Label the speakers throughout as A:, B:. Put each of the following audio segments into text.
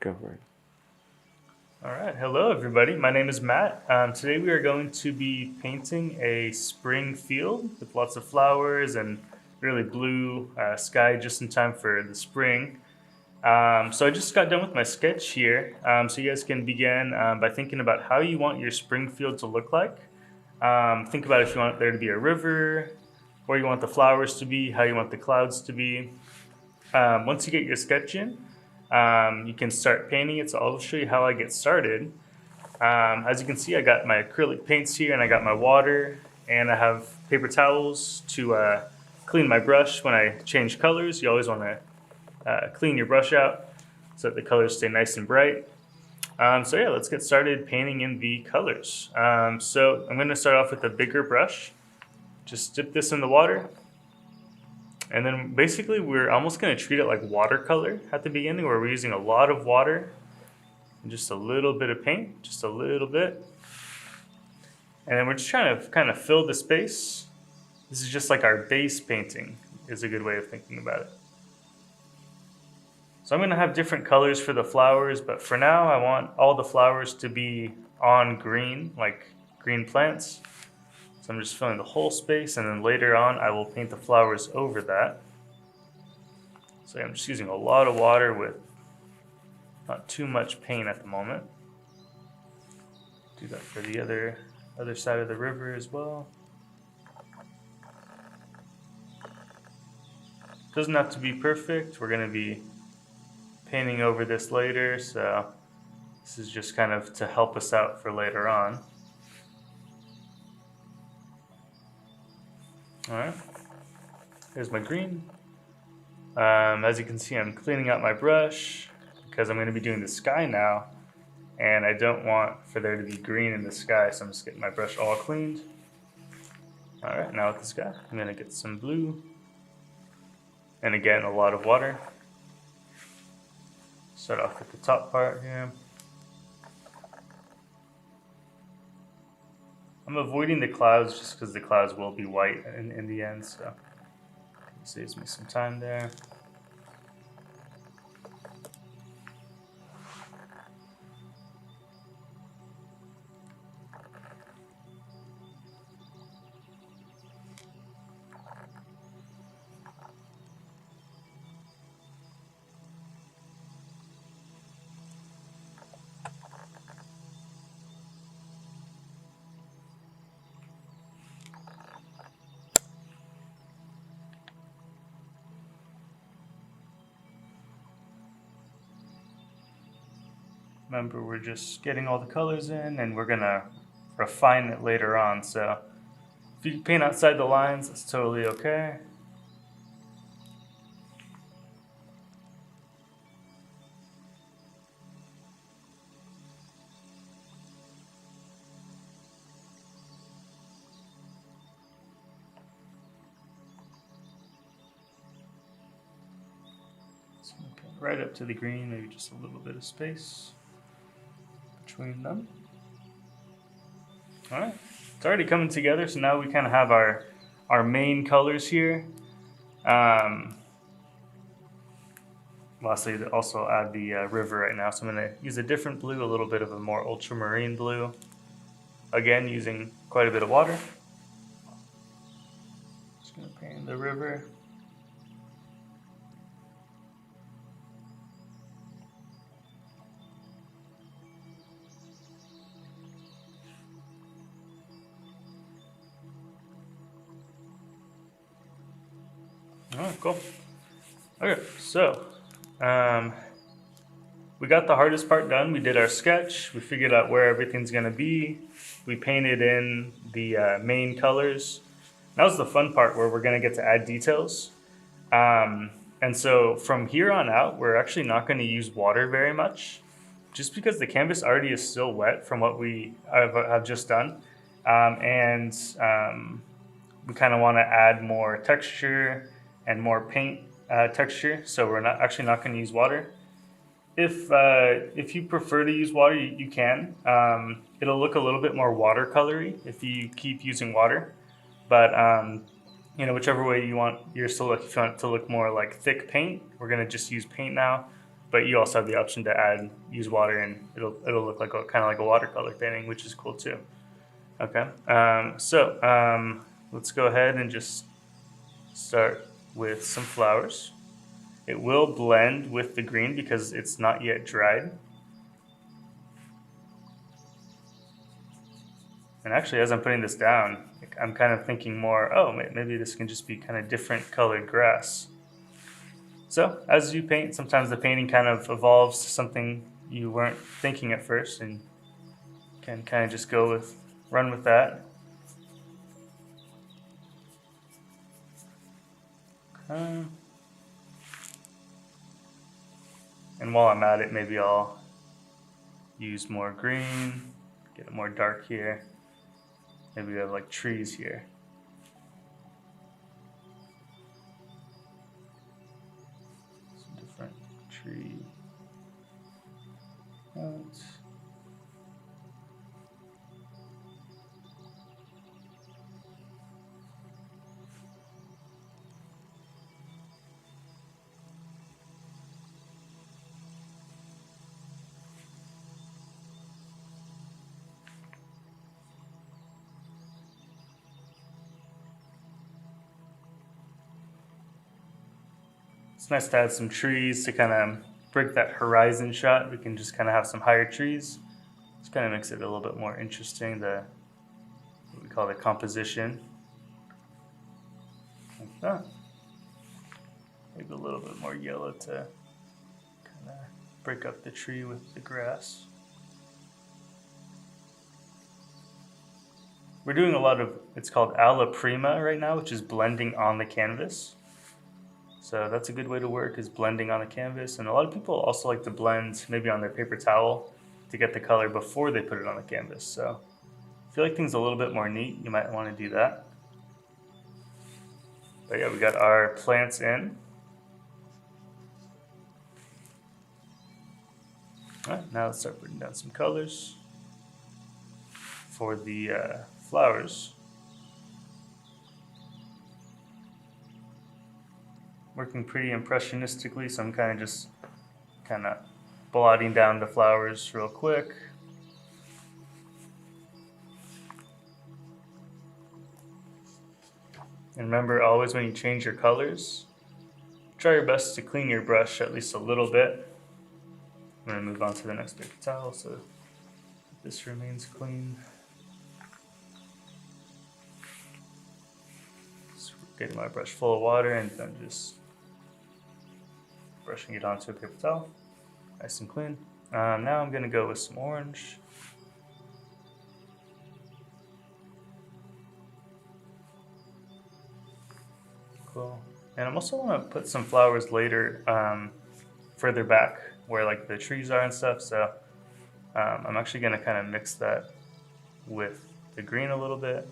A: Go for it.
B: All right, hello everybody. My name is Matt. Today we are going to be painting a spring field with lots of flowers and really blue sky just in time for the spring. So I just got done with my sketch here. So you guys can begin by thinking about how you want your spring field to look like. Think about if you want there to be a river, where you want the flowers to be, how you want the clouds to be. Once you get your sketch in, you can start painting it. So I'll show you how I get started. As you can see, I got my acrylic paints here and I got my water and I have paper towels to clean my brush when I change colors. You always want to clean your brush out so that the colors stay nice and bright. So yeah, let's get started painting in the colors. So I'm going to start off with a bigger brush. Just dip this in the water. And then basically we're almost going to treat it like watercolor at the beginning, where we're using a lot of water and just a little bit of paint, just a little bit. And then we're just trying to kind of fill the space. This is just like our base painting, is a good way of thinking about it. So I'm going to have different colors for the flowers, but for now I want all the flowers to be on green, like green plants. So I'm just filling the whole space, and then later on I will paint the flowers over that. So I'm just using a lot of water with not too much paint at the moment. Do that for the other side of the river as well. Doesn't have to be perfect. We're going to be painting over this later, so this is just kind of to help us out for later on. Alright, here's my green. As you can see, I'm cleaning out my brush because I'm going to be doing the sky now, and I don't want for there to be green in the sky, so I'm just getting my brush all cleaned. Alright, now with the sky, I'm going to get some blue, and again, a lot of water. Start off with the top part here. I'm avoiding the clouds just because the clouds will be white in the end, so it saves me some time there. Remember, we're just getting all the colors in, and we're gonna refine it later on, so if you paint outside the lines, that's totally okay. So okay, right up to the green, maybe just a little bit of space between them. All right, it's already coming together, so now we kind of have our main colors here. Lastly, also add the river right now, so I'm going to use a different blue, a little bit of a more ultramarine blue. Again, using quite a bit of water. Just going to paint the river. All right, cool. Okay, so we got the hardest part done. We did our sketch. We figured out where everything's gonna be. We painted in the main colors. That was the fun part where we're gonna get to add details. And so from here on out, we're actually not gonna use water very much, just because the canvas already is still wet from what have just done. We kind of want to add more texture and more paint texture, so we're not going to use water. If you prefer to use water, you can. It'll look a little bit more watercolory if you keep using water, but whichever way you want yours to look. If you want it to look more like thick paint, we're going to just use paint now. but you also have the option to use water, and it'll look like kind of like a watercolor painting, which is cool too. Okay, let's go ahead and just start with some flowers. It will blend with the green because it's not yet dried. And actually, as I'm putting this down, I'm kind of thinking more, oh, maybe this can just be kind of different colored grass. So as you paint, sometimes the painting kind of evolves to something you weren't thinking at first, and can kind of just run with that. Okay. And while I'm at it, maybe I'll use more green, get it more dark here. Maybe we have like trees here. Some different tree notes. It's nice to add some trees to kind of break that horizon shot. We can just kind of have some higher trees. Just kind of makes it a little bit more interesting, what we call the composition. Like that. Maybe a little bit more yellow to kind of break up the tree with the grass. We're doing a lot of, it's called alla prima right now, which is blending on the canvas. So that's a good way to work, is blending on a canvas. And a lot of people also like to blend maybe on their paper towel to get the color before they put it on the canvas. So if you like things a little bit more neat, you might want to do that. But yeah, we got our plants in. All right, now let's start putting down some colors for the flowers. Working pretty impressionistically, so I'm kind of just blotting down the flowers real quick. And remember, always when you change your colors, try your best to clean your brush at least a little bit. I'm going to move on to the next paper towel so this remains clean. Just getting my brush full of water and then just brushing it onto a paper towel, nice and clean. Now I'm going to go with some orange. Cool. And I'm also want to put some flowers later, further back where like the trees are and stuff. So I'm actually going to kind of mix that with the green a little bit.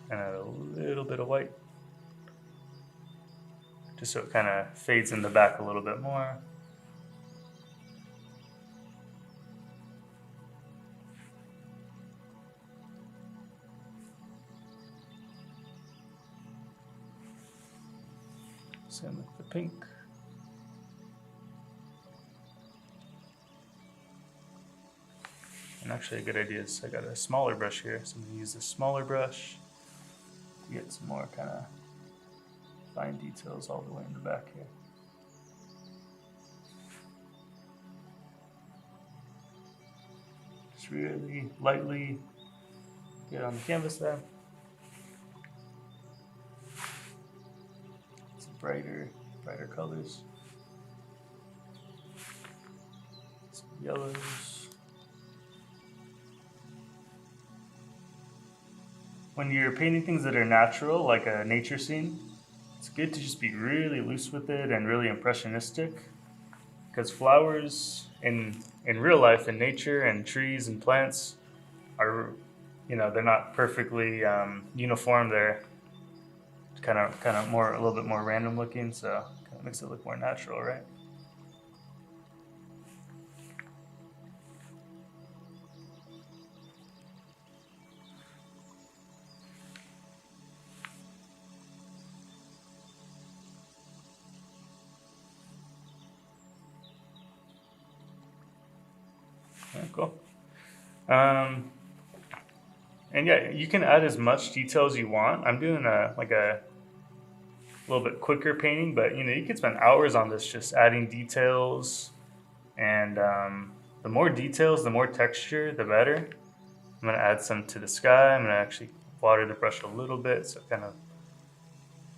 B: And add a little bit of white, just so it kind of fades in the back a little bit more. Same with the pink. And actually a good idea is I got a smaller brush here, so I'm going to use this smaller brush to get some more kind of fine details all the way in the back here. Just really lightly get on the canvas there. Some brighter colors. Some yellows. When you're painting things that are natural, like a nature scene, it's good to just be really loose with it and really impressionistic, because flowers in real life, in nature, and trees and plants are, they're not perfectly uniform. They're kind of more, a little bit more random looking, so kind of makes it look more natural, right? Cool. Um, and yeah, you can add as much detail as you want. I'm doing a little bit quicker painting, but you can spend hours on this just adding details. And the more details, the more texture, the better. I'm gonna add some to the sky. I'm gonna actually water the brush a little bit so it kind of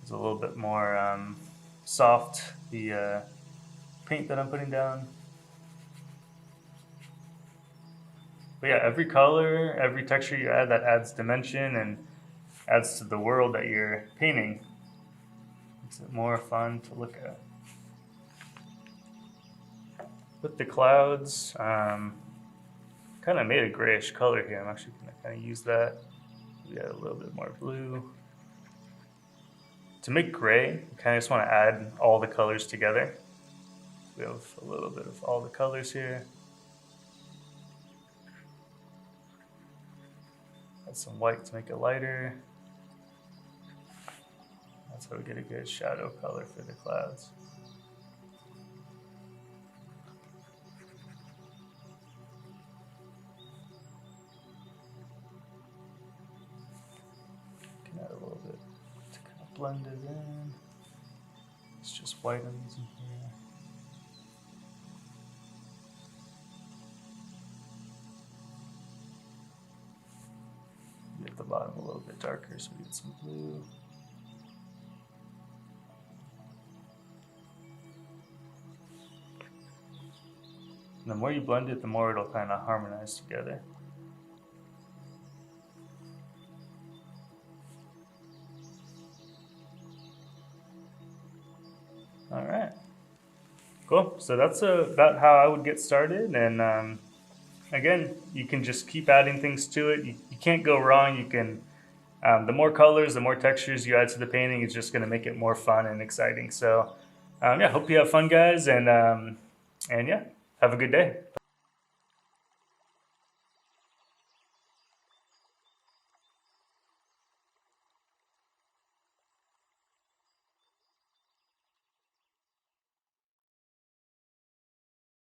B: is a little bit more soft, the paint that I'm putting down. But yeah, every color, every texture you add, that adds dimension and adds to the world that you're painting. Makes it more fun to look at. With the clouds, kind of made a grayish color here. I'm actually going to kind of use that. We add a little bit more blue. To make gray, you kind of just want to add all the colors together. We have a little bit of all the colors here. Add some white to make it lighter. That's how we get a good shadow color for the clouds. Can add a little bit to kind of blend it in. It's just white I'm using here. Get the bottom a little bit darker so we get some blue. And the more you blend it, the more it'll kind of harmonize together. All right, cool. So that's about how I would get started. And again, you can just keep adding things to it. You can't go wrong. You can, the more colors, the more textures you add to the painting, it's just going to make it more fun and exciting. So yeah, hope you have fun, guys. And yeah, have a good day.